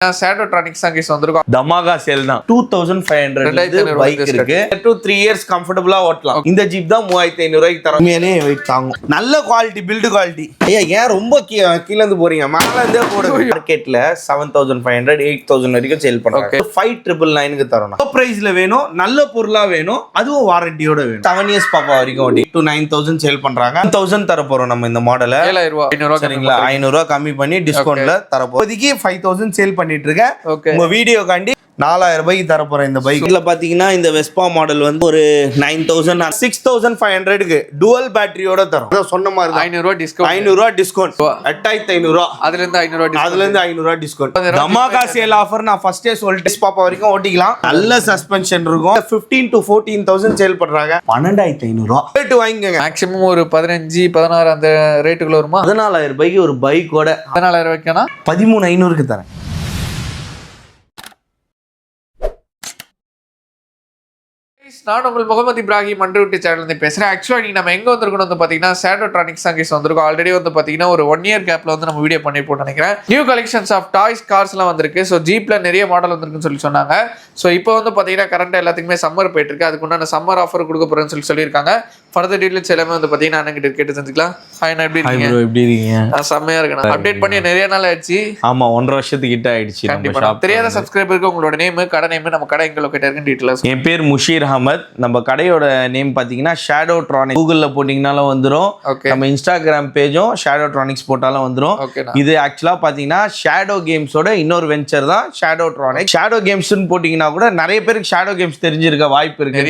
Shadowtronics அங்கேஸ் வந்திருக்கும். தமாகா sale தான். 2500 bike இருக்கு. 2 3 இயர்ஸ் கம்ஃபர்ட்டபிளா ஓட்டலாம். இந்த ஜீப் தான் 3500 ரூபாய்க்கு தரோம். உண்மையிலே வெயிட் தாங்கும். நல்ல குவாலிட்டி பில்ட் குவாலிட்டி. ஐயா ஏன் ரொம்ப கீழ இருந்து போறீங்க? மேல இருந்தே போடுங்க. மார்க்கெட்ல 7500 8000 வரைக்கும் சேல் பண்றாங்க. 5999 க்கு தரோம். லோ பிரைஸ்ல வேணும், நல்ல பொருளா வேணும், அதுவும் வாரண்டியோட வேணும். 7 இயர்ஸ் பாப்பா வரைக்கும் ஓடி 9000 சேல் பண்றாங்க. 1000 தர போறோம் நம்ம இந்த மாடலை. 7000 ரூபாய் சரிங்களா? 500 ரூபாய் கம்மி பண்ணி டிஸ்கவுண்ட்ல தர போறோம். இப்போதைக்கு 5000 சேல் பண்ணிட்டு இருக்கேன். உங்க வீடியோ காண்டி 4000 ரூபாய்க்கு தர போறேன் இந்த பைக். இதுல பாத்தீங்கன்னா இந்த வெஸ்பா மாடல் வந்து ஒரு 9000 6500க்கு டுவல் பேட்டரியோட தரும். சொன்ன மாதிரி 500 ரூபாய் டிஸ்கவுண்ட். 500 ரூபாய் டிஸ்கவுண்ட். 8500 ரூபாய். அதுல இருந்து 500 ரூபாய். அதுல இருந்து 500 ரூபாய் டிஸ்கவுண்ட். தமாகா சேல் ஆஃபர் நான் ஃபர்ஸ்டே சொல்லிட்டேன். பாப்பா வரைக்கும் ஓட்டிக்கலாம். நல்ல சஸ்பென்ஷன் இருக்கும். 15 to 14000 சேல் பண்றாங்க. 12500 ரூபாய் ரேட் வாங்கிக்கங்க. மேக்ஸிமம் ஒரு 15 16 அந்த ரேட்டுக்குள்ள வருமா? 14000 ரூபாய்க்கு ஒரு பைக்கோட 14000 ரூபாய்க்குனா 13500க்கு தரேன். நான் உங்கள் முகமது இப்ராஹிம் மன்றுவிட்டு சேனல் பேசுறேன். ஆக்சுவலாக நீங்க நம்ம எங்க வந்திருக்கணும் வந்து பாத்தீங்கன்னா Shadowtronics அங்கேஸ் வந்திருக்கோம். ஆல்ரெடி வந்து பாத்தீங்கன்னா ஒரு 1 இயர் கேப்ல வந்து நம்ம வீடியோ பண்ணிருப்போம் நினைக்கிறேன். New collections of toys cars எல்லாம் வந்திருக்கு. ஸோ ஜீப்ல நிறைய மாடல் வந்திருக்குன்னு சொல்லி சொன்னாங்க. ஸோ இப்போ வந்து பாத்தீங்கன்னா கரண்ட் எல்லாத்துக்குமே சம்மர் போயிட்டு இருக்கு. அதுக்கு உண்டான சம்மர் ஆஃபர் கொடுக்க போறேன்னு சொல்லியிருக்காங்க. ஃபர்தர் டீடைல்ஸ் எல்லாமே வந்து பாத்தீங்கன்னா அண்ணன் கிட்ட கேட்டு செஞ்சுக்கலாம். ஹாய் நான் எப்படி இருக்கீங்க? நான் செம்மையா இருக்கேன். அப்டேட் பண்ணி நிறைய நாள் ஆயிடுச்சு. ஆமா 1.5 வருஷத்துக்கு கிட்ட ஆயிடுச்சு. கண்டிப்பா தெரியாத சப்ஸ்கிரைபருக்கு உங்களோட நேம், கடை நேம், நம்ம கடை எங்க லொகேட் இருக்குன்னு டீடைல்ஸ். என் பேர் முஷீர் அஹமத். நம்ம கடையோட நேம் பாத்தீங்கன்னா Shadowtronics. கூகுள்ல போட்டீங்கனாலும் வந்துரும். நம்ம இன்ஸ்டாகிராம் பேஜும் Shadowtronics போட்டாலும் வந்துரும். இது ஆக்சுவலா பாத்தீங்கன்னா ஷேடோ கேம்ஸோட இன்னொரு வெஞ்சர் தான் Shadowtronics. ஷேடோ கேம்ஸ்னு போட்டீங்கன்னா கூட நிறைய பேருக்கு ஷேடோ கேம்ஸ் தெரிஞ்சிருக்க வாய்ப்பு இருக்கு.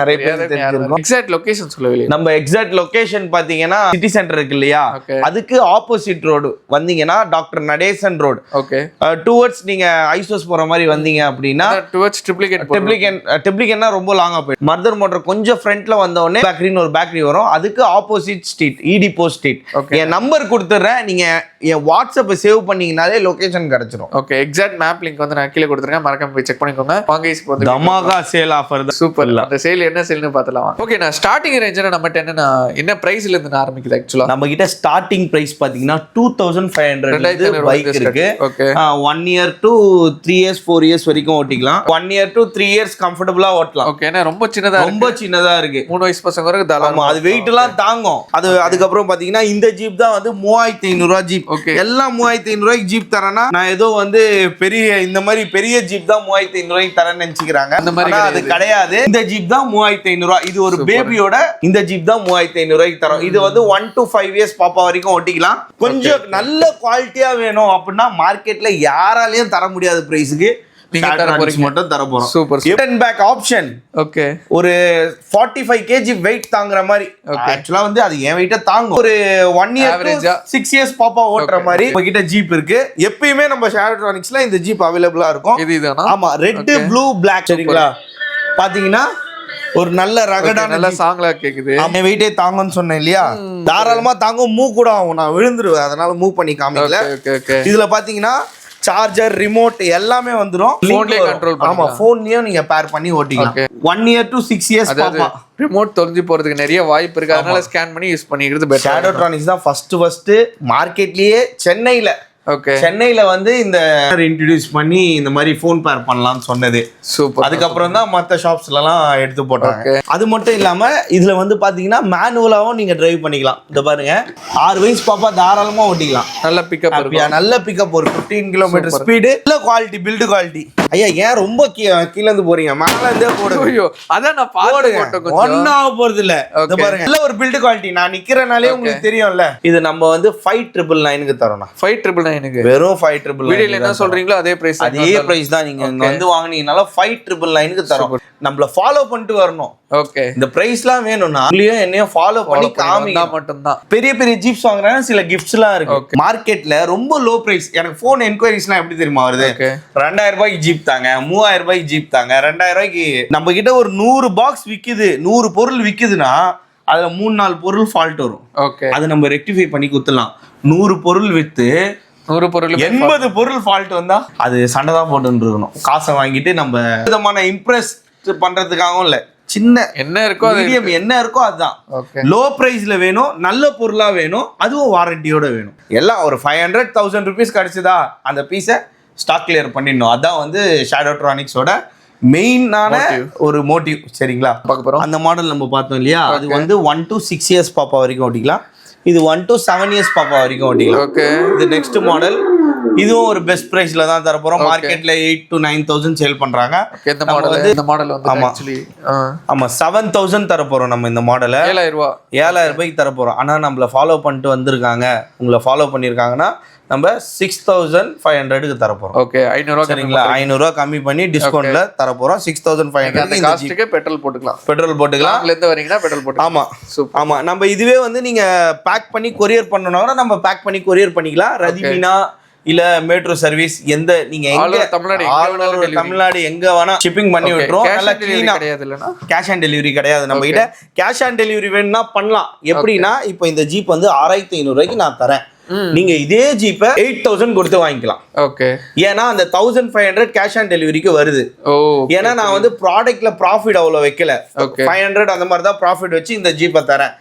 நிறைய பேருக்கு தெரிஞ்சிருக்கும். எக்ஸாக்ட் லொகேஷன் சொல்லவே. நம்ம எக்ஸாக்ட் லொகேஷன் பாத்தீங்கன்னா சிட்டி சென்டர் இருக்கு இல்லையா, அதுக்கு ஆப்போசிட் ரோடு வந்தீங்கன்னா doctor Natesan road. Okay. Towards நீங்க ஐசோஸ் போற மாதிரி வந்தீங்க அப்படின்னா டுவர்ட்ஸ் ட்ரிப்ளிகேட்னா ரொம்ப லாங்கா போயிடும். மர்தர் மோட்டர் கொஞ்சம் ஃப்ரண்ட்ல வந்த உடனே பேக்கரின்னு ஒரு பேக்கரி வரும். அதுக்கு ஆப்போசிட் ஸ்ட்ரீட் ஈடிபோ ஸ்ட்ரீட். என் நம்பர் கொடுத்துறேன். நீங்க என் வாட்ஸ்அப்பை சேவ் பண்ணீங்கனாலே லொகேஷன் கிடைச்சிடும். ஓகே. எக்ஸாக்ட் மேப் லிங்க் வந்து நான் கீழே கொடுத்துருக்கேன். மறக்காம போய் செக் பண்ணிக்கோங்க. வாங்க இப்போ வந்து தமாகா சேல் ஆஃபர் சூப்பர். அந்த சேல் என்ன சேல்னு பார்த்தலாம். ஓகே. நான் ஸ்டார்டிங் ரேஞ்சில் நம்ம என்ன பிரைஸ்ல இருந்து ஆரம்பிக்குது? ஆக்சுவலா நம்ம கிட்ட ஸ்டார்டிங் பிரைஸ் பாத்தீங்கன்னா 2500 பைக் இருக்கு. Okay. 1 year to 3 years 4 years வரைக்கும் ஓட்டிக்கலாம். 1 இயர் டு 3 இயர்ஸ் கம்ஃபர்ட்டபிளா ஓட்டலாம். ஓகே. ஏன்னா ரொம்ப சின்னதா இருக்கு. 3 வயசு பசங்க வரைக்கும் தாராளமா அது வெயிட் எல்லாம் தாங்கும். அதுக்கப்புறம் பாத்தீங்கன்னா இந்த ஜீப் தான் வந்து 3500 ரூபாய் ஜீப். எல்லாம் 3500 ரூபாய்க்கு ஜீப் தரேன்னா நான் ஏதோ வந்து பெரிய இந்த மாதிரி பெரிய ஜீப் தான் 3500 ரூபாய்க்கு தரேன்னு நினைச்சுக்கிறாங்க. அந்த மாதிரி அது கிடையாது. இந்த ஜீப் தான் 3500 ரூபாய். இது ஒரு பேபியோட இந்த ஜீப் தான் 3500 ரூபாய்க்கு தரோம். இது வந்து 1 to 5 இயர்ஸ் பாப்பா வரைக்கும் ஓட்டிக்கலாம். கொஞ்சம் நல்ல குவாலிட்டியா வேணும் அப்படின்னா மார்க்கெட்ல யாராலையும் தர முடியாத பிரைஸுக்கு மட்டும் தர போறோம். Super. Return back option. Okay. ஒரு 45 kg வெயிட் தாங்குற மாதிரி. ஆக்சுவலா வந்து அது என் வெயிட்ட தாங்கும். ஒரு 1 இயர் 6 இயர்ஸ் பாப்பா ஓட்டுற மாதிரி உங்ககிட்ட ஜீப் இருக்கு. எப்பயுமே நம்ம Shadowtronicsல இந்த ஜீப் அவைலபிளா இருக்கும். இதுதானா? ஆமா. Red blue black. சரிங்களா? பாத்தீங்கன்னா ஒரு நல்ல ரகடான நல்ல சாங்ல கேக்குது. அவன் வெயிட்டே தாங்கும்னு சொன்னேன் இல்லையா, தாராளமா தாங்கும். மூவ் கூட ஆகும். நான் விழுந்துருவேன், அதனால மூவ் பண்ணி காமிக்கல. இதுல பாத்தீங்கன்னா சார்ஜர், ரிமோட் எல்லாமே வந்துரும். போன்லயே கண்ட்ரோல் பண்ணலாம். ஆமா, போன்லயே நீங்க பேர் பண்ணி ஓட்டிக்கலாம். 1 இயர் டு 6 இயர்ஸ் பாப்பா. ரிமோட் தொலைஞ்சு போறதுக்கு நிறைய வாய்ப்பு இருக்கு. அதனால ஸ்கேன் பண்ணி யூஸ் பண்ணிக்கிறது பெட்டர். Shadowtronics தான் ஃபர்ஸ்ட் மார்க்கெட்லயே சென்னையில வந்து இந்த இன்ட்ரோடியூஸ் பண்ணி இந்த மாதிரி போன் பேர் பண்ணலாம்னு சொன்னது. சூப்பர். அதுக்கப்புறம் தான் மற்ற ஷாப்ஸ்ல எல்லாம் எடுத்து போட்டாங்க. அது மட்டும் இல்லாம இதுல வந்து பாத்தீங்கன்னா மேனுவலாவும் நீங்க டிரைவ் பண்ணிக்கலாம். இந்த பாருங்க 6 வயசு பாப்பா தாராளமா ஓட்டிக்கலாம். நல்ல பிக்கப் இருக்கு. நல்ல பிக்கப். ஒரு 15 கிலோமீட்டர் ஸ்பீடு. நல்ல குவாலிட்டி பில்ட் குவாலிட்டி. ஐயா ஏன் ரொம்ப கீழ இருந்து போறீங்க? மேல இருந்தே போடுங்க. ஐயோ அதான் நான் பாத்துட்டேன். ஒண்ணா போறது இல்ல. இந்த பாருங்க நல்ல ஒரு பில்ட் குவாலிட்டி. நான் நிக்கிறனாலே உங்களுக்கு தெரியும்ல. இது நம்ம வந்து 5999க்கு தரோம். 5999 வெறும் 5999. வீடியோல என்ன சொல்றீங்களோ அதே பிரைஸ் தான். நீங்க இங்க வந்து வாங்குனீங்கனால 5999க்கு தரோம். நம்மள ஃபாலோ பண்ணிட்டு வரணும். ஓகே. இந்த பிரைஸ்லாம் வேணும்னா என்னையும் ஃபாலோ பண்ணி காமிங்க மட்டும்தான். பெரிய ஜீப்ஸ் வாங்குறாங்க. சில கிஃப்ட்ஸ்லாம் இருக்கு. மார்க்கெட்ல ரொம்ப லோ பிரைஸ். எனக்கு போன் என்கொயரிஸ்லாம் எப்படி தெரியுமா வருது? 2000 ரூபாய்க்கு ஜீப் தாங்க, 3000 ரூபாய்க்கு ஜீப் தாங்க, 2000 ரூபாய்க்கு. நம்ம கிட்ட ஒரு 100 பாக்ஸ் விக்குது, 100 பொருள் விக்குதுன்னா அதுல 3-4 பொருள் ஃபால்ட் வரும். ஓகே. அது நம்ம ரெக்டிஃபை பண்ணி குத்துலாம். 100 பொருள் வித்து 100 பொருள் 80 பொருள் ஃபால்ட் வந்தா அது சண்டை தான் போட்டு இருக்கணும். காசை வாங்கிட்டு நம்ம விதமான இம்ப்ரெஸ் பண்றதுக்காகவும் இல்ல, சின்ன என்ன இருக்கோ மீடியம் என்ன இருக்கோ அதுதான். லோ பிரைஸ்ல வேணும், நல்ல பொருளா வேணும், அதுவும் வாரண்டியோட வேணும். எல்லாம் ஒரு 500-1000 rupees கிடைச்சதா அந்த பீஸை ஸ்டாக் கிளியர் பண்ணிடணும். அதான் வந்து ஷேடோட்ரானிக்ஸோட மெயினான ஒரு மோட்டிவ். சரிங்களா, பார்க்க போறோம். அந்த மாடல் நம்ம பார்த்தோம் இல்லையா, அது வந்து 1 to 6 years பாப்பா வரைக்கும் ஓட்டிக்கலாம். இது 1 to 7 years பாப்பா வரைக்கும் ஓட்டிக்கலாம். ஓகே, இது நெக்ஸ்ட் மாடல். இதுவும் ஒரு பெஸ்ட் பிரைஸ்ல தான் தர போறோம். மார்க்கெட்ல 8 to 9,000 சேல் பண்றாங்க. இந்த மாடல் வந்து ஆக்சுவலி ஆமா 7,000 தர போறோம் நம்ம இந்த மாடலை. 7,000 ரூபாய்க்கு தர போறோம். ஆனா நம்மள ஃபாலோ பண்ணிட்டு வந்திருக்காங்க, உங்களை ஃபாலோ பண்ணிருக்காங்கன்னா நம்ம 6,500க்கு தர போறோம். ஓகே, 500 சரிங்களா, 500 ரூபாய் கம்மி பண்ணி டிஸ்கவுண்ட்ல தர போறோம். 6,500 இந்த காஸ்ட்க்கு பெட்ரோல் போட்டுக்கலாம். அதுல இருந்து வரீங்கன்னா பெட்ரோல் போட்டுக்கலாம். ஆமா ஆமா. நம்ம இதுவே வந்து நீங்க பேக் பண்ணி கொரியர் பண்ணனும்னா நம்ம பேக் பண்ணி கொரியர் பண்ணிக்கலாம். ரதிமினா இல்ல மெட்ரோ சர்வீஸ் எந்த நீங்க எங்க தமிழ்நாடு எங்க வேணா ஷிப்பிங் பண்ணி விட்டுறோம். நல்லா க்ளீனா கேஷ் ஆன் டெலிவரி கிடையாது நம்ம கிட்ட. கேஷ் ஆன் டெலிவரி வேணும்னா பண்ணலாம். எப்படின்னா இப்போ இந்த ஜீப் வந்து 6,500 ரூபாய்க்கு நான் தரேன். நீங்க இதே ஜீப்பை 8,000 கொடுத்து வாங்கிக்கலாம். ஓகே, ஏன்னா அந்த 1,500 கேஷ் ஆன் டெலிவரிக்கு வருது. ஏன்னா நான் வந்து ப்ராடக்ட்ல ப்ராஃபிட் அவ்வளவு வைக்கல, 500 அந்த மாதிரி தான் ப்ராஃபிட் வச்சு இந்த ஜீப்பை தரேன்.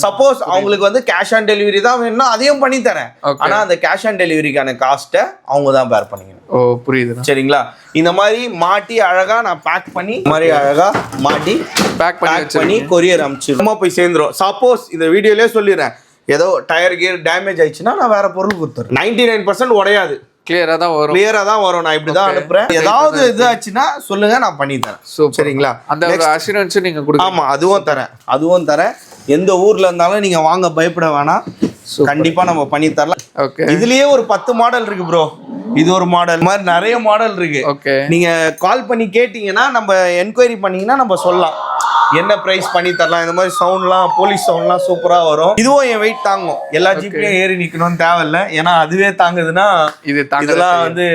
சப்போஸ் அவங்களுக்கு வந்து கேஷ் ஆன் டெலிவரி தான் வேணும்னா அதையும் பண்ணி தரேன். ஆனா அந்த கேஷ் ஆன் டெலிவரிக்கான காஸ்ட்டை அவங்க தான் பேர் பண்ணிக்கணும். ஓ, புரியுது. சரிங்களா, இந்த மாதிரி மாட்டி அழகா நான் பேக் பண்ணி மாதிரி அழகா மாட்டி பேக் பண்ணி கொரியர் அனுப்பிச்சிருமா போய் சேர்ந்துரும். சப்போஸ் இந்த வீடியோலயே சொல்லிடுறேன், ஏதோ டயர் கியர் டேமேஜ் ஆயிடுச்சுன்னா நான் வேற பொருள் கொடுத்துறேன். 99% உடையாது, கிளியரா தான் வரும். நான் இப்படி தான் அனுப்புறேன். ஏதாவது இது ஆச்சுன்னா சொல்லுங்க, நான் பண்ணி தரேன். சரிங்களா, அந்த அஷூரன்ஸ் நீங்க கொடுங்க. ஆமா, அதுவும் தரேன். எந்த ஊர்ல இருந்தாலும் நீங்க வாங்க, பயப்பட வேணாம். கண்டிப்பா நம்ம பண்ணி தரலாம். இதுலயே ஒரு 10 மாடல் இருக்கு ப்ரோ. இது ஒரு மாடல் மாதிரி நிறைய மாடல் இருக்கு. நீங்க கால் பண்ணி கேட்டீங்கன்னா, நம்ம என்கொயரி பண்ணீங்கன்னா நம்ம சொல்லலாம் என்ன பிரைஸ் பண்ணி தரலாம். இந்த மாதிரி சவுண்ட்லாம், போலீஸ் சவுண்ட்லாம் சூப்பரா வரும். இதுவும் என் வெயிட் தாங்கும். எல்லா ஜீப்லயும் ஏறி நிக்கணும்னு தேவையில்லை. ஏன்னா அதுவே தாங்குதுன்னா இதெல்லாம் வந்து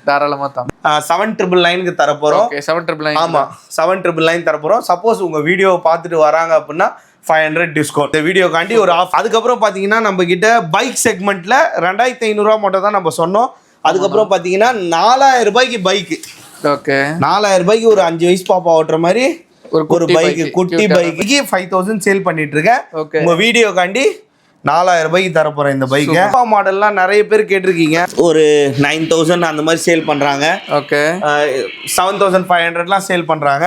தாராளமா தாங்கும். 7,999க்கு தர போறோம். 7,999. ஆமா, 7,999 தர போறோம். சப்போஸ் உங்க வீடியோ பார்த்துட்டு வராங்க அப்படின்னா 500 டிஸ்கவுண்ட். இந்த வீடியோக்காண்டி ஒரு ஆஃப். அதுக்கப்புறம் பாத்தீங்கன்னா நம்ம கிட்ட பைக் செக்மெண்ட்ல 2,500 ரூபா மட்டும் தான் நம்ம சொன்னோம். அதுக்கப்புறம் பாத்தீங்கன்னா 4,000 ரூபாய்க்கு பைக். ஓகே, 4,000 ரூபாய்க்கு ஒரு 5 வயசு பாப்பா ஓட்டுற மாதிரி ஒரு பைக், குட்டி பைக்கு 5,000 சேல் பண்ணிட்டு இருக்கேன். உங்க வீடியோக்காண்டி 4,000 ரூபாய்க்கு தர போறேன் இந்த பைக். மாடல்லாம் நிறைய பேர் கேட்டிருக்கீங்க. ஒரு 9,000 அந்த மாதிரி சேல் பண்றாங்க. ஓகே, 7,500லாம் சேல் பண்றாங்க.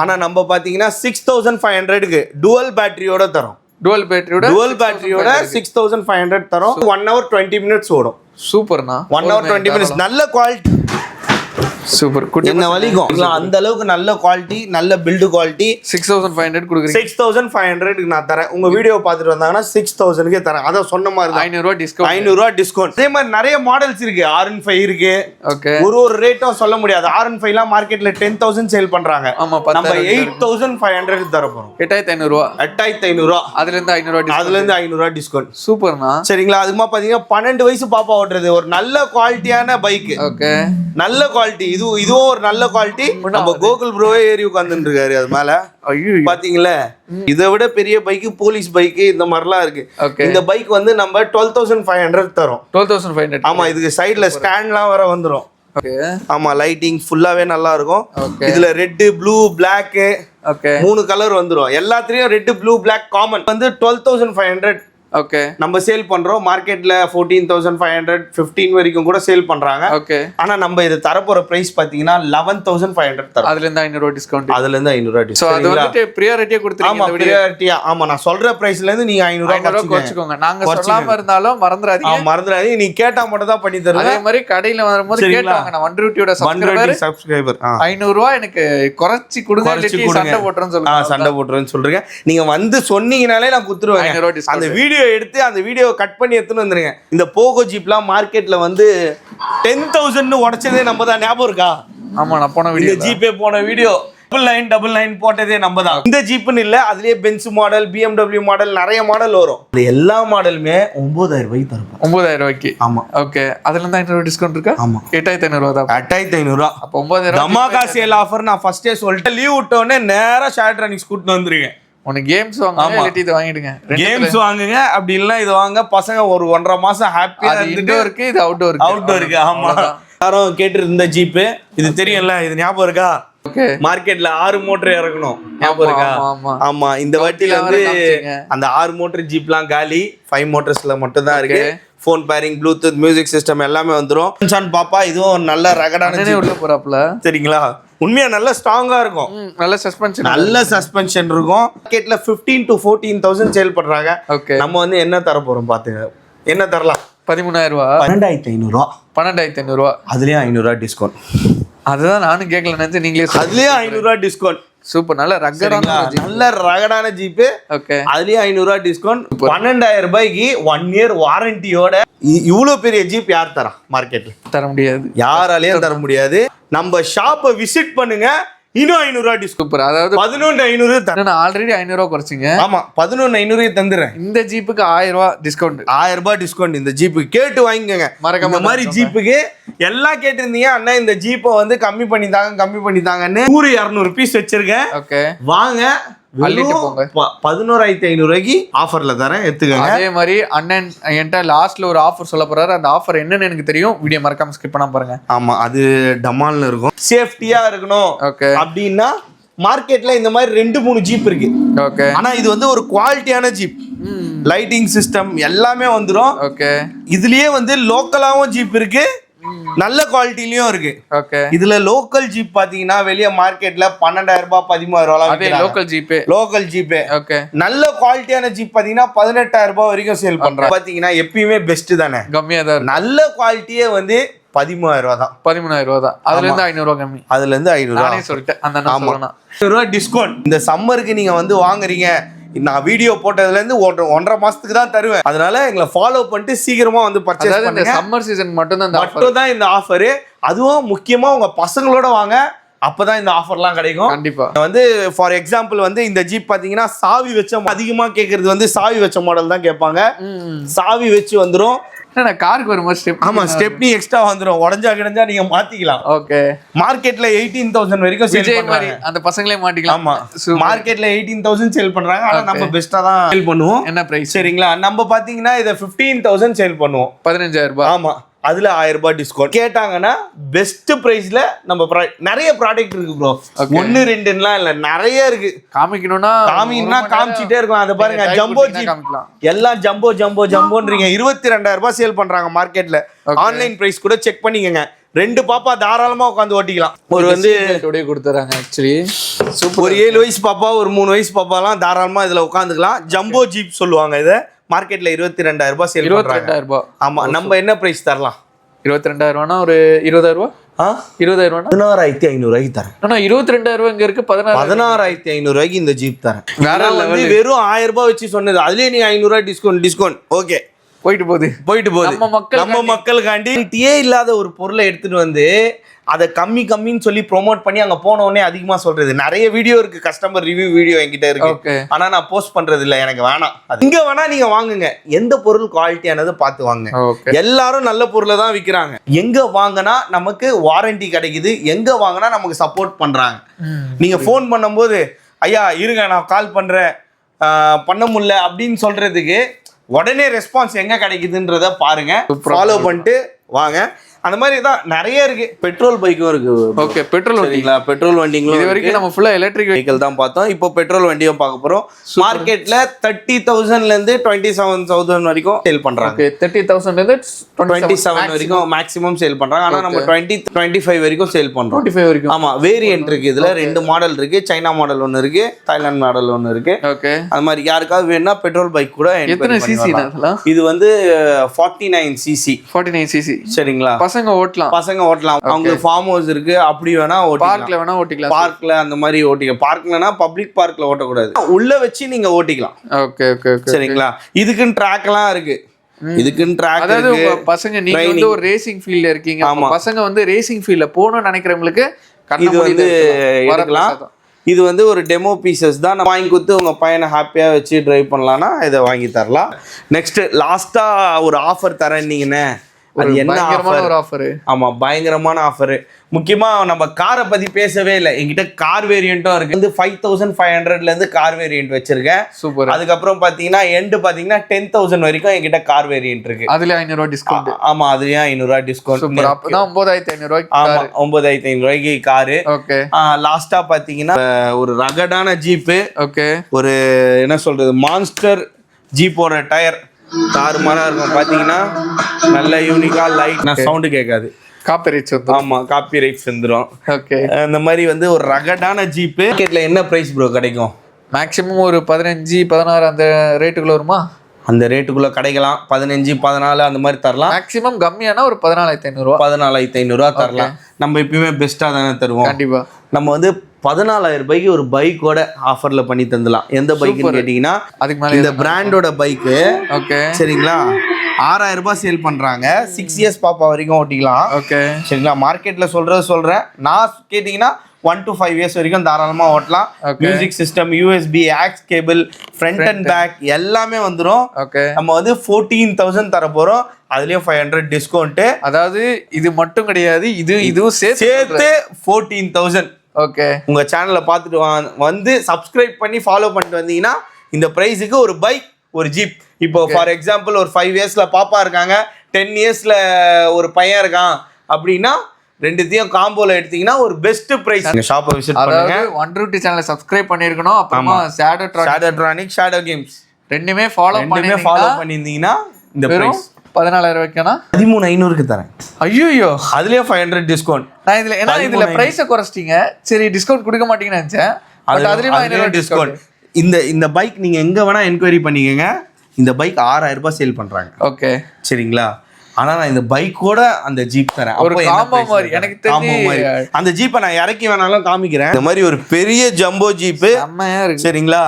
ஆனா நம்ம பாத்தீங்கன்னா 6,500க்கு டுவல் பேட்டரியோட தரோம். டுவல் பேட்டரியோட 6,500 தரோம். 1 hour 20 minutes ஓடும். சூப்பர்னா, 1 hour 20 minutes. நல்ல குவாலிட்டி, சூப்பர். என்ன வலிக்கும் அந்த அளவுக்கு நல்ல குவாலிட்டி, நல்ல பில்டு குவாலிட்டி. 6,500 கொடுக்குறீங்க. 6,500க்கு நான் தரேன். உங்க வீடியோ பார்த்துட்டு வந்தாங்கன்னா 6,000க்கே தரேன். அத சொன்ன மாதிரி 500 ரூபாய் டிஸ்கவுண்ட். 500 ரூபாய் டிஸ்கவுண்ட். அதே மாதிரி நிறைய மாடல்ஸ் இருக்கு. R15 இருக்கு. ஓகே, ஒரு ரேட்டும் சொல்ல முடியாது. R15லாம் மார்க்கெட்ல 10,000 சேல் பண்றாங்க. ஆமா, நம்ம 8,500க்கு தர போறோம். 8,500 ரூபாய். 8,500 ரூபாய். அதுல இருந்து 500 ரூபாய் டிஸ்கவுண்ட். சூப்பர்னா. சரிங்களா, அதுமா பாத்தீங்கன்னா 12 வயசு பாப்பா ஓட்டுறது ஒரு நல்ல குவாலிட்டியான பைக். ஓகே, நல்ல குவாலிட்டி. இதுவும் ஒரு நல்ல குவாலிட்டி. நம்ம கோகுல் ப்ரோவே ஏறி உட்கார்ந்துட்டு இருக்காரு அது மேல. பாத்தீங்களா, இதை விட பெரிய பைக், போலீஸ் பைக் இந்த மாதிரிலாம் இருக்கு. இந்த பைக் வந்து நம்ம 12,500 தரோம். 12,500. ஆமா, இதுக்கு சைடுல ஸ்டாண்ட்லாம் வர வந்துரும். ஆமா, லைட்டிங் ஃபுல்லாவே நல்லா இருக்கும். இதுல ரெட், ப்ளூ, பிளாக் 3 கலர் வந்துரும். எல்லாத்துலயும் ரெட், ப்ளூ, பிளாக் காமன் வந்து 12,500. ஓகே, நம்ம சேல் பண்றோம். மார்க்கெட்ல 14,500 15 வரைக்கும் கூட சேல் பண்றாங்க. ஓகே, ஆனா நம்ம இது தரப்போற பிரைஸ் பாத்தீங்கன்னா 11,500 தரோம். அதுல இருந்து 500 ரூபாய் டிஸ்கவுண்ட். அதுல இருந்து 500 ரூபாய் டிஸ்கவுண்ட். சோ அது வந்து பிரியாரிட்டியா கொடுத்துறீங்க இந்த வீடியோ. பிரியாரிட்டியா. ஆமா, நான் சொல்ற பிரைஸ்ல இருந்து நீங்க 500 ரூபாய் குறைச்சுக்கோங்க. நாங்க சொல்லாம இருந்தாலும் மறந்துறாதீங்க. நீ கேட்டா மட்டும் தான் பண்ணி தருவேன். அதே மாதிரி கடையில வரும்போது கேட்டாங்க, நான் 120 சப்ஸ்கிரைபர் 500 ரூபாய் எனக்கு குறைச்சி கொடுங்க, இல்ல சண்டை போட்றேன்னு சொல்லுங்க. சண்டை போட்றேன்னு சொல்றீங்க. நீங்க வந்து சொன்னீங்கனாலே நான் குத்துருவேன். அந்த வீடியோ எடுத்து அந்த வீடியோ கட் பண்ணி எடுத்துன்னு வந்துருங்க. இந்த போகோ ஜீப்லாம் மார்க்கெட்ல வந்து 10,000 உடைச்சதே நம்ம தான். ஞாபகம் இருக்கா? ஆமா, நான் போன வீடியோ, ஜீப்பே போன வீடியோ 999 போட்டதே நம்ம தான். இந்த ஜீப்னு இல்ல, அதுலயே பென்ஸ் மாடல், BMW மாடல், நிறைய மாடல் வரும். இந்த எல்லா மாடலுமே 9,000 ரூபாய்க்கு தரும். 9,000 ரூபாய்க்கு. ஆமா. ஓகே, அதுல இருந்து 500 டிஸ்கவுண்ட் இருக்கா? ஆமா, 8,500 ரூபாய் தான். 8,500 ரூபாய். அப்ப 9,000 தமாகா சேல் ஆஃபர். நான் ஃபர்ஸ்டே சொல்லிட்டேன், லீவ் விட்ட உடனே நேரா ஷேட்ரானிக்ஸ் கூட்டிட்டு வந்துருங்க. உனக்கு கேம்ஸ் வாங்குங்க, இல்ல இது வாங்கிடுங்க. கேம்ஸ் வாங்குங்க, அப்படி இல்ல இது வாங்க. பசங்க ஒரு 1.5 மாசம் ஹாப்பியா இருக்கு. இது அவுட்டோருக்கு. ஆமா, எல்லாரும் கேட்டு இருந்த ஜீப் இது தெரியும்ல, இது ஞாபகம் இருக்கா? ஓகே மார்க்கெட்ல 6 மோட்டர் இறக்கணும் ஞாபகம் இருக்கா? ஆமா இந்த வாட்டில வந்து அந்த 6 மோட்டர் ஜீப்லாம் காலி, 5 மோட்டர்ஸ்ல மட்டும் தான் இருக்கு. Phone pairing, bluetooth, music system எல்லாமே வந்துரும். பாப்பா இதுவும் ஒரு நல்ல ரகடான உள்ள போறாப்ல சரிங்களா? உண்மையா நல்ல ஸ்ட்ராங்கா இருக்கும், நல்ல சஸ்பென்ஷன் இருக்கும். மார்க்கெட்ல 15,000 to 14,000 சேல் பண்றாங்க. நம்ம வந்து என்ன தர போறோம் பாத்துங்க, என்ன தரலாம்? 13,000 ரூபா, 12,500 12,500 அதுலயும் 500 டிஸ்கவுண்ட். அதுதான் நானும் கேட்கல நினைச்சு நீங்களே அதுலயும் 500 டிஸ்கவுண்ட். சூப்பர், நல்ல ரகடான ஜீப். அதுலயும் 500 டிஸ்கவுண்ட். 12,000 ரூபாய்க்கு 1 இயர் வாரண்டியோட இவ்வளவு பெரிய ஜீப் யார் தரா? மார்க்கெட்ல தர முடியாது, யாராலையும் தர முடியாது. நம்ம ஷாப்பை விசிட் பண்ணுங்க, இன்னும் 500 டிஸ்கவுண்ட். அதாவது 11,500 ஆல்ரெடி 500 ரூபா குறைச்சிங்க. ஆமா 11,500 தந்துடுறேன். இந்த ஜீப்புக்கு 1000 ரூபா டிஸ்கவுண்ட், 1000 ரூபாய் டிஸ்கவுண்ட். இந்த ஜீப்புக்கு கேட்டு வாங்கிக்கோங்க. இந்த மாதிரி ஜீப்புக்கு எல்லாம் கேட்டிருந்தீங்க, அண்ணா இந்த ஜீப்பை வந்து கம்மி பண்ணித்தாங்கன்னு 100-200 பீஸ் வச்சிருக்கேன். வாங்க, 11,500 ரூபாய்க்கு ஆஃபர்ல தரேன், எடுத்துக்கோங்க. அதே மாதிரி அண்ணன் என்கிட்ட லாஸ்ட்ல ஒரு ஆஃபர் சொல்ல போறாரு. அந்த ஆஃபர் என்னன்னு எனக்கு தெரியும், வீடியோ மறக்காம ஸ்கிப் பண்ணாம பாருங்க. ஆமா, அது டமால்னு இருக்கும். சேஃப்டியா இருக்கணும் அப்படின்னா மார்க்கெட்ல இந்த மாதிரி 2-3 ஜீப் இருக்கு. ஆனா இது வந்து ஒரு குவாலிட்டியான ஜீப், லைட்டிங் சிஸ்டம் எல்லாமே வந்துரும். இதுலயே வந்து லோக்கலாவும் ஜீப் இருக்கு, நல்ல குவாலிட்டிலயும் இருக்கு. இதுல லோக்கல் ஜீப் பாத்தீங்கன்னா வெளிய மார்க்கெட்ல 12,000 ரூபாய் 13,000 லோக்கல் ஜீப். நல்ல குவாலிட்டியான ஜீப் பாத்தீங்கன்னா 18,000 ரூபாய் வரைக்கும் சேல் பண்றாங்க. பாத்தீங்கன்னா எப்பயுமே பெஸ்ட் தானே, கம்மியா தான். நல்ல குவாலிட்டியே வந்து 13,000 ரூபாய் தான். 13,000 ரூபாய் தான். அதுல இருந்து 500 ரூபாய் கம்மி. அதுல இருந்து 500 நானே சொல்லிட்டேன். அந்த 500 ரூபாய் டிஸ்கவுண்ட். இந்த சம்மருக்கு நீங்க வந்து வாங்குறீங்க, நான் வீடியோ போட்டதுல இருந்து 1.5 மாசத்துக்கு தான் தருவேன். அதனால எங்களை ஃபாலோ பண்ணிட்டு சீக்கிரமா வந்து பர்ச்சேஸ் பண்ணுங்க. சம்மர் சீசன் மட்டும் தான் இந்த ஆஃபர். அதுவும் முக்கியமா உங்க பசங்களோட வாங்க, அப்பதான் இந்த ஆஃபர்லாம் கிடைக்கும். கண்டிப்பா. வந்து ஃபார் எக்ஸாம்பிள் வந்து இந்த ஜீப் பாத்தீங்கன்னா சாவி வச்ச, அதிகமா கேக்குறது வந்து சாவி வச்ச மாடல் தான் கேட்பாங்க. சாவி வச்சு வந்துரும். காருக்கு ஒரு ஸ்டெப், ஆமா ஸ்டெப்னி எக்ஸ்ட்ரா வந்துரும். உடஞ்சா கிடஞ்சா நீங்க மாத்திக்கலாம். மார்க்கெட்ல 18,000 வரைக்கும் சேல் பண்றாங்க. அந்த பசங்களே மாட்டிக்கலாம். ஆமா, மார்க்கெட்ல 18,000 சேல் பண்றாங்க. ஆனா நம்ம பெஸ்டா தான் சேல் பண்ணுவோம். என்ன பிரைஸ் சரிங்களா? நம்ம பாத்தீங்கன்னா இத 15,000 சேல் பண்ணுவோம். 15,000 ரூபாய். ஆமா, அதுல 1000 ரூபாய் டிஸ்கவுண்ட். கேட்டாங்கன்னா பெஸ்ட் பிரைஸ்ல நம்ம நிறைய ப்ராடக்ட் இருக்கு ப்ரோ. 1-2லாம் இல்ல, நிறைய இருக்கு. காமிக்கணும்னா காமிச்சிட்டே இருக்கலாம். அதை பாருங்க, ஜம்போ ஜீப் எல்லாம் ஜம்போன்றீங்க. 22,000 ரூபாய் சேல் பண்றாங்க மார்க்கெட்ல. ஆன்லைன் பிரைஸ் கூட செக் பண்ணிக்கங்க. 2 பாப்பா தாராளமா உட்காந்து ஓட்டிக்கலாம். ஒரு வந்து கொடுத்துறாங்க ஆக்சுவலி. ஒரு 7 வயசு பாப்பா, ஒரு 3 வயசு பாப்பாலாம் தாராளமா இதுல உட்காந்துக்கலாம். ஜம்போ ஜீப் சொல்லுவாங்க இதை. மார்க்கெட்ல 22,000 ரூபாய் சேல் பண்றாங்க. 22,000 ரூபாய். ஆமா, நம்ம என்ன பிரைஸ் தரலாம்? 22,000 ரூபாய்னா ஒரு 20,000 ரூபாய். 20,000 ரூபாய் 16,500 ரூபாய்க்கு தரேன். ஆனா 22,000 ரூபாய் இங்க இருக்கு. 16,500 ரூபாய்க்கு இந்த ஜீப் தரேன். வேற வந்து வெறும் 1000 ரூபாய் வச்சு சொன்னது. அதுலயே நீ 500 ரூபாய் டிஸ்கவுண்ட். ஓகே, போயிட்டு போகுது. நம்ம மக்களுக்காண்டி இல்லாத ஒரு பொருளை எடுத்துட்டு வந்து அதை கம்மின்னு சொல்லி ப்ரோமோட் பண்ணி அங்க போன உடனே அதிகமா சொல்றது. நிறைய வீடியோ இருக்கு, கஸ்டமர் ரிவ்யூ வீடியோ என்கிட்ட இருக்கு. ஆனா நான் போஸ்ட் பண்றது இல்ல, எனக்கு வேணாம். இங்க வேணா நீங்க வாங்குங்க, எந்த பொருள் குவாலிட்டியானது பார்த்து வாங்க. எல்லாரும் நல்ல பொருளை தான் விற்கிறாங்க. எங்க வாங்கினா நமக்கு வாரண்டி கிடைக்குது, எங்க வாங்கினா நமக்கு சப்போர்ட் பண்றாங்க. நீங்க ஃபோன் பண்ணும்போது ஐயா இருங்க நான் கால் பண்றேன், பண்ண முடியல அப்படின்னு சொல்றதுக்கு உடனே ரெஸ்பான்ஸ் எங்க கிடைக்குதுன்றத பாருங்க, ஃபாலோ பண்ணிட்டு வாங்க. அந்த மாதிரி தான் நிறைய இருக்கு. பெட்ரோல் பைக்கும் இருக்கு. ஓகே, பெட்ரோல் வண்டிங்களா? பெட்ரோல் வண்டிங்களும் இது வரைக்கும் நம்ம ஃபுல்லா எலக்ட்ரிக் வெஹிக்கிள் தான் பார்த்தோம். இப்போ பெட்ரோல் வண்டியும் பார்க்க போறோம். மார்க்கெட்ல 30,000 ல இருந்து 27,000 வரைக்கும் சேல் பண்றாங்க. ஓகே, 30,000 ல இருந்து 27 வரைக்கும் மேக்ஸிமம் சேல் பண்றாங்க. ஆனா நம்ம 25 வரைக்கும் சேல் பண்றோம். 25 வரைக்கும். ஆமா, வேரியன்ட் இருக்கு. இதுல 2 மாடல் இருக்கு. சைனா மாடல் ஒன்னு இருக்கு, தாய்லாந்து மாடல் ஒன்னு இருக்கு. ஓகே, அது மாதிரி யாருக்காவது வேணும்னா பெட்ரோல் பைக் கூட. எத்தனை சிசி இதெல்லாம்? இது வந்து 49 சிசி. 49 சிசி. சரிங்களா? பசங்க ஓட்டலாம். அவங்க ஃபார்ம் ஹவுஸ் இருக்கு, அப்படி வேணா ஓட்டிக்கலாம். பார்க்ல அந்த மாதிரி ஓட்டிக்கலாம். பார்க்லனா பப்ளிக் பார்க்ல ஓட்டக்கூடாது, உள்ள வச்சு நீங்க ஓட்டிக்கலாம். ஓகே, சரிங்களா? இதுக்குன்னு ட்ராக் எல்லாம் இருக்கு. அதாவது உங்க பசங்க, நீங்க வந்து ஒரு ரேசிங் ஃபீல்ட்ல இருக்கீங்க, பசங்க வந்து ரேசிங் ஃபீல்ட்ல போகணும்னு நினைக்கிறவங்களுக்கு இது வந்து எடுக்கலாம். இது வந்து ஒரு டெமோ பீசஸ் தான். வாங்கி கொடுத்து உங்க பையனை ஹாப்பியா வச்சு டிரைவ் பண்ணலாம்னா இதை வாங்கி தரலாம். நெக்ஸ்ட் லாஸ்டா ஒரு ஆஃபர் தரேன்னீங்கன்னு அது என்ன பயங்கரமான ஒரு ஆஃபர். ஆமா, பயங்கரமான ஆஃபர். முக்கியமா நம்ம காரை பத்தி பேசவே இல்லை. என்கிட்ட கார் வேரியண்ட்டும் இருக்கு. வந்து 5500 இருந்து கார் வேரியண்ட் வச்சிருக்கேன். சூப்பர். அதுக்கப்புறம் பாத்தீங்கன்னா எண்ட் பாத்தீங்கன்னா 10,000 வரைக்கும் என்கிட்ட கார் வேரியண்ட் இருக்கு. அதுல 500 ரூபாய் டிஸ்கவுண்ட். ஆமா, அதுலயும் 500 ரூபாய் டிஸ்கவுண்ட். சூப்பர். அப்பதான் 9500 ரூபாய்க்கு. ஆமா, 9500 ரூபாய்க்கு காரு. ஓகே. லாஸ்டா பாத்தீங்கன்னா ஒரு ரகடான ஜீப். ஓகே. ஒரு என்ன சொல்றது, மான்ஸ்டர் ஜீப்போட டயர் தாறுமாறா இருக்கும். பாத்தீங்கன்னா நல்ல யூனிக்கா லைட் சவுண்ட் கேட்காது. காப்பிரைட்ஸ் வந்து. ஆமா, காப்பி ரைட்ஸ் வந்துடும். ஓகே. இந்த மாதிரி வந்து ஒரு ரகடான ஜீப்பு. மார்க்கெட்ல என்ன பிரைஸ் ப்ரோ கிடைக்கும்? மேக்ஸிமம் ஒரு 15-16 அந்த ரேட்டுக்குள்ள வருமா? அந்த ரேட்டுக்குள்ள கிடைக்கலாம். 15-14 அந்த மாதிரி தரலாம். மேக்ஸிமம் கம்மியானா ஒரு 14,500 ரூபாய். 14,500 ரூபா தரலாம். நம்ம எப்பயுமே பெஸ்டா தானே தருவோம். கண்டிப்பா. நம்ம வந்து 14,000 ரூபாய்க்கு ஒரு பைக்கோட ஆஃபர்ல பண்ணி தந்துடலாம். எந்த பைக்குன்னு கேட்டீங்கன்னா அதுக்கு மேல இந்த பிராண்டோட பைக்கு. ஓகே. சரிங்களா, 6,000 ரூபாய் சேல் பண்றாங்க. 6 இயர்ஸ் பாப்பா வரைக்கும் ஓட்டிக்கலாம். ஓகே. சரிங்களா, மார்க்கெட்ல சொல்றேன். நான் கேட்டீங்கன்னா 1 to 5 இயர்ஸ் வரைக்கும் தாராளமா ஓட்டலாம். Music system, USB, aux cable, front and back எல்லாமே வந்துடும். ஓகே. நம்ம வந்து 14,000 தர போறோம். அதுலயும் 500 டிஸ்கவுண்ட். அதாவது இது மட்டும் கிடையாது, இதுவும் சேர்த்து 14,000. ஓகே. உங்க சேனலை பார்த்துட்டு வந்து சப்ஸ்கிரைப் பண்ணி ஃபாலோ பண்ணிட்டு வந்தீங்கன்னா இந்த பிரைஸுக்கு ஒரு பைக், ஒரு ஜீப். இப்போ ஃபார் எக்ஸாம்பிள் ஒரு 5 இயர்ஸ்ல பாப்பா இருக்காங்க, 10 இயர்ஸ்ல ஒரு பையன் இருக்கான் அப்படின்னா ரெண்டுத்தையும் காம்போல எடுத்தீங்கன்னா ஒரு பெஸ்ட் பிரைஸ். ஷாப்பை விசிட் பண்ணுங்க. ஒன்ரூட்டி சேனலை சப்ஸ்கிரைப் பண்ணிருக்கணும். அப்புறமா ஷேடோட்ரானிக், ஷேடோ கேம்ஸ் ரெண்டுமே ஃபாலோ பண்ணிருந்தீங்கன்னா இந்த பிரைஸ் 14,000 ரூபாய்க்குனா 13,500க்கு தரேன். ஐயோ, அதுலயே 500 டிஸ்கவுண்ட். நான் இதுல பிரைஸை குறைச்சிட்டீங்க. சரி, டிஸ்கவுண்ட் கொடுக்க மாட்டீங்கன்னு நினைச்சேன். பட் அதுலயும் 500 டிஸ்கவுண்ட். இந்த பைக் நீங்க எங்க வேணா என்கொயரி பண்ணிக்கங்க. இந்த பைக் 6,000 ரூபாய் சேல் பண்றாங்க. ஓகே. சரிங்களா, ஆனா நான் இந்த பைக்கோட அந்த ஜீப் தரேன். ஒரு காம்போ மாதிரி எனக்கு தெரிஞ்சு அந்த ஜீப்பை நான் இறக்கி வேணாலும் காமிக்கிறேன். இந்த மாதிரி ஒரு பெரிய ஜம்போ ஜீப் செம்மையா இருக்கு. சரிங்களா,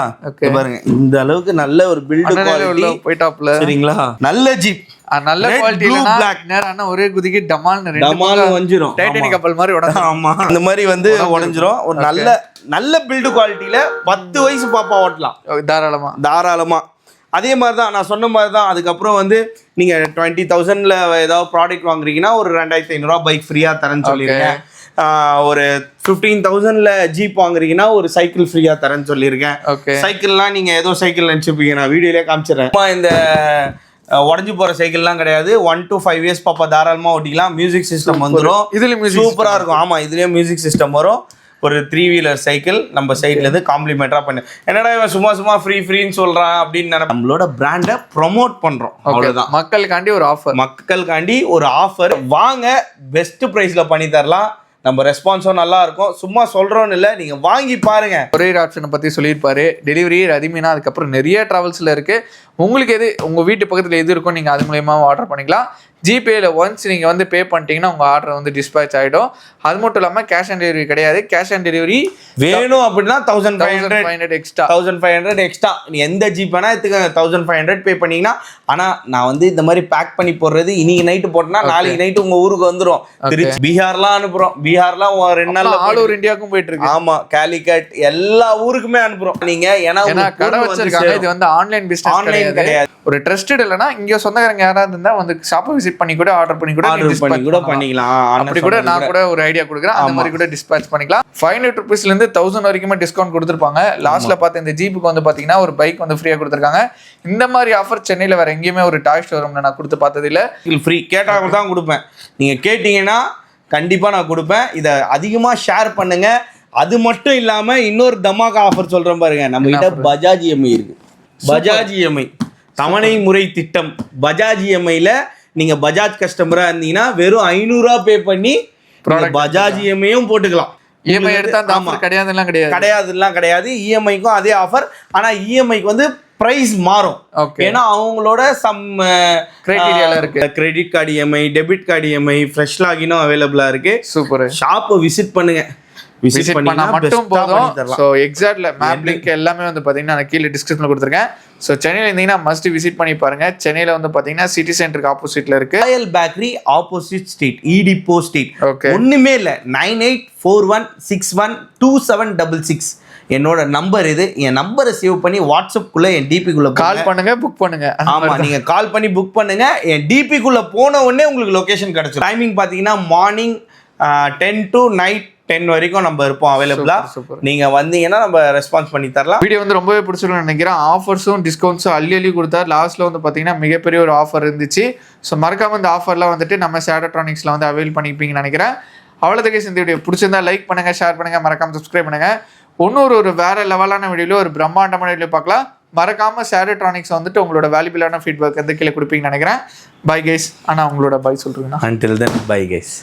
பாருங்க இந்த அளவுக்கு நல்ல ஒரு பில்ட் குவாலிட்டி போய்டாப்ல. சரிங்களா, நல்ல ஜீப், நல்ல குவாலிட்டி. நேரா ஒரே குதிக்கு டமால்னு வஞ்சிரும். டைட்டானிக் கப்பல் மாதிரி உடைஞ்சிரும். ஆமா, அந்த மாதிரி வந்து உடைஞ்சிரும். ஒரு நல்ல பில்ட் குவாலிட்டியில 10 வயசு பாப்பா ஓட்டலாம் தாராளமா. அதே மாதிரி தான் நான் சொன்ன மாதிரி தான். அதுக்கப்புறம் வந்து நீங்கள் 20,000ல ஏதாவது ப்ராடக்ட் வாங்குறீங்கன்னா ஒரு 2,500 பைக் ஃப்ரீயாக தரேன்னு சொல்லியிருக்கேன். ஒரு 15,000ல ஜீப் வாங்குறீங்கன்னா ஒரு சைக்கிள் ஃப்ரீயாக தரேன்னு சொல்லியிருக்கேன். சைக்கிள்லாம் நீங்கள் ஏதோ சைக்கிள் நினச்சிப்பீங்க, நான் வீடியோலேயே காமிச்சிடுறேன். இந்த உடஞ்சி போகிற சைக்கிள்லாம் கிடையாது. 1 to 5 இயர்ஸ் பாப்பா தாராளமாக ஓட்டிக்கலாம். மியூசிக் சிஸ்டம் வந்துடும். இதுல சூப்பராக இருக்கும். ஆமாம், இதுலேயும் மியூசிக் சிஸ்டம் வரும். ஒரு 3 வீலர் சைக்கிள் நம்ம சைட்ல இருந்து காம்ப்ளிமெண்டா பண்ணு. என்னடா இவன் சும்மா ஃப்ரீன்னு சொல்றான் அப்படின்னு நம்மளோட பிராண்டை ப்ரொமோட் பண்றோம். அவ்வளவுதான். மக்களுக்காண்டி ஒரு ஆஃபர். வாங்க, பெஸ்ட் பிரைஸ்ல பண்ணி தரலாம். நம்ம ரெஸ்பான்ஸும் நல்லா இருக்கும். சும்மா சொல்றோன்னு இல்லை, நீங்க வாங்கி பாருங்க. கொரியர் ஆப்ஷனை பத்தி சொல்லியிருப்பாரு. டெலிவரி ரதிமீனா, அதுக்கப்புறம் நிறைய டிராவல்ஸ்ல இருக்கு. உங்களுக்கு எது உங்க வீட்டு பக்கத்துல எது இருக்கோ நீங்க அது மூலயமா ஆர்டர் பண்ணிக்கலாம். ஜிபேல ஒன்ஸ் நீங்கள் வந்து பே பண்ணிட்டீங்கன்னா உங்கள் ஆர்டர் வந்து டிஸ்பேச் ஆகிடும். அது மட்டும் இல்லாமல் கேஷ் ஆன் டெலிவரி கிடையாது. கேஷ் ஆன் டெலிவரி வேணும் அப்படின்னா 1,500 எக்ஸ்ட்ரா. 1,500 எக்ஸ்ட்ரா. நீ எந்த ஜிபேனா எடுத்துக்க 1,500 பே பண்ணீங்கன்னா. ஆனால் நான் வந்து இந்த மாதிரி பேக் பண்ணி போடுறது இன்னைக்கு நைட்டு போட்டோன்னா நாளைக்கு நைட்டு உங்கள் ஊருக்கு வந்துடும். திருச்சி, பீகார்லாம் அனுப்புகிறோம். பீகார்லாம் 2 நாள் ஆல் ஓவர் இந்தியாவுக்கும் போயிட்டு இருக்கு. ஆமாம், கேலிகட் எல்லா ஊருக்குமே அனுப்புகிறோம். நீங்கள் ஏன்னா கடை வச்சிருக்காங்க. இது வந்து ஆன்லைன் பிஸ்னஸ், ஆன்லைன் கிடையாது. ஒரு ட்ரஸ்டட் இல்லைன்னா இங்கே சொந்தக்காரங்க யாராவது இருந்தால் வந்து ஷாப்பை விசிட் பண்ணி கூட ஆர்டர் பண்ணி கூட பண்ணிக்கலாம். அப்படி கூட நான் கூட ஒரு ஐடியா கொடுக்குறேன். அந்த மாதிரி கூட டிஸ்பேச் பண்ணிக்கலாம். 500 ரூபீஸ்ல இருந்து 1000 வரைக்குமே டிஸ்கவுண்ட் கொடுத்துருப்பாங்க. லாஸ்ட்ல பார்த்து இந்த ஜீப்புக்கு வந்து பாத்தீங்கன்னா ஒரு பைக் வந்து ஃப்ரீயா கொடுத்துருக்காங்க. இந்த மாதிரி ஆஃபர் சென்னையில வேற எங்கேயுமே ஒரு டாய் ஷோரூம்ல நான் கொடுத்து பார்த்தது இல்ல. ஃப்ரீ கேட்டா தான் கொடுப்பேன். நீங்க கேட்டீங்கன்னா கண்டிப்பா நான் கொடுப்பேன். இதை அதிகமா ஷேர் பண்ணுங்க. அது மட்டும் இல்லாம இன்னொரு தமாகா ஆஃபர் சொல்றேன் பாருங்க. நம்ம கிட்ட பஜாஜ் இஎம்ஐ இருக்கு. பஜாஜ் இஎம்ஐ தவணை முறை திட்டம். பஜாஜ் இஎம்ஐல நீங்க பஜாஜ் கஸ்டமரா இருந்தீங்கன்னா வெறும் 500 ரூபா பே பண்ணி பஜாஜ் இஎம்ஐயும் போட்டுக்கலாம். இஎம்ஐ எடுத்தா அந்த ஆஃபர் கிடையாது. இஎம்ஐக்கும் அதே ஆஃபர். ஆனா இஎம்ஐக்கு வந்து பிரைஸ் மாறும். ஏன்னா அவங்களோட சம் கிரைட்டீரியால இருக்கு. Credit card EMI, debit card EMI, fresh லாகினும் அவைலபிளா இருக்கு. சூப்பர். ஷாப்பை விசிட் பண்ணுங்க. விசிட் பண்ணா மட்டும் போதும். ஸோ எக்ஸாக்ட்ல மேப் லிங்க் எல்லாமே வந்து பார்த்தீங்கன்னா நான் கீழே டிஸ்கிரிப்ஷனில் கொடுத்துருக்கேன். ஸோ சென்னையில் இருந்தீங்கன்னா மஸ்ட் விசிட் பண்ணி பாருங்க. சென்னையில் வந்து பார்த்தீங்கன்னா சிட்டி சென்டருக்கு ஆப்போசிட்ல இருக்கு. Royal Bakery opposite street, depot street. Okay, ஒண்ணுமே இல்லை. 9841612766 என்னோட நம்பர் இது. என் நம்பரை சேவ் பண்ணி வாட்ஸ்அப்குள்ளே என் டிபிக்குள்ளே கால் பண்ணுங்க, புக் பண்ணுங்க. ஆமாம், நீங்கள் கால் பண்ணி புக் பண்ணுங்க. என் டிபிக்குள்ளே போன உடனே உங்களுக்கு லொக்கேஷன் கிடச்சிடும். டைமிங் பார்த்தீங்கன்னா மார்னிங் 10 to நைட் 10 வரைக்கும் நம்ம இருப்போம் அவைலபிளா. நீங்க வந்தீங்கன்னா நம்ம ரெஸ்பான்ஸ் பண்ணி தரலாம். வீடியோ வந்து ரொம்பவே பிடிச்சிருக்கும்னு நினைக்கிறேன். ஆஃபர்ஸும் டிஸ்கவுண்ட்ஸும் அள்ளி கொடுத்தாரு. லாஸ்ட்ல வந்து பாத்தீங்கன்னா மிகப்பெரிய ஒரு ஆஃபர் இருந்துச்சு. ஸோ மறக்காம இந்த ஆஃபர்லாம் வந்துட்டு நம்ம சேடோட்ரானிக்ஸ்ல வந்து அவைல் பண்ணிப்பீங்கன்னு நினைக்கிறேன். அவ்வளோதுக்கே இந்த வீடியோ பிடிச்சிருந்தா லைக் பண்ணுங்க, ஷேர் பண்ணுங்க, மறக்காம சப்ஸ்கிரைப் பண்ணுங்க. ஒரு வேற லெவலான வீடியோல ஒரு பிரம்மாண்டமான வீடியோ பார்க்கலாம். மறக்காம சேடோட்ரானிக்ஸ் வந்துட்டு உங்களோட வேல்யூபிளான ஃபீட்பேக் வந்து கீழே கொடுப்பீங்கன்னு நினைக்கிறேன். Bye guys. ஆனா உங்களோட பை சொல்றீங்கன்னா until then bye guys.